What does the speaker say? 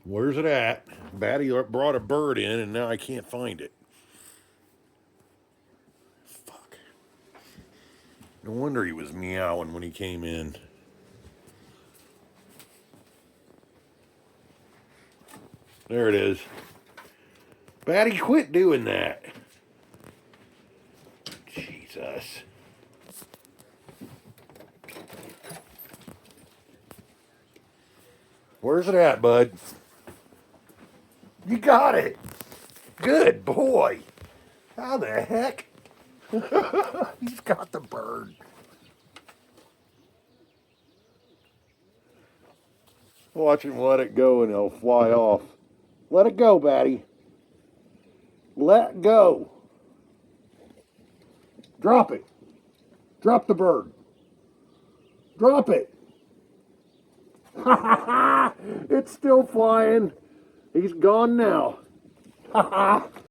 Where's it at? Batty brought a bird in and now I can't find it. Fuck. No wonder he was meowing when he came in. There it is. Batty, quit doing that. Jesus. Where's it at, bud? You got it. Good boy. How the heck? He's got the bird. Watch him let it go and he'll fly off. Let it go, Batty. Let go. Drop it. Drop the bird. Drop it. It's still flying. He's gone now.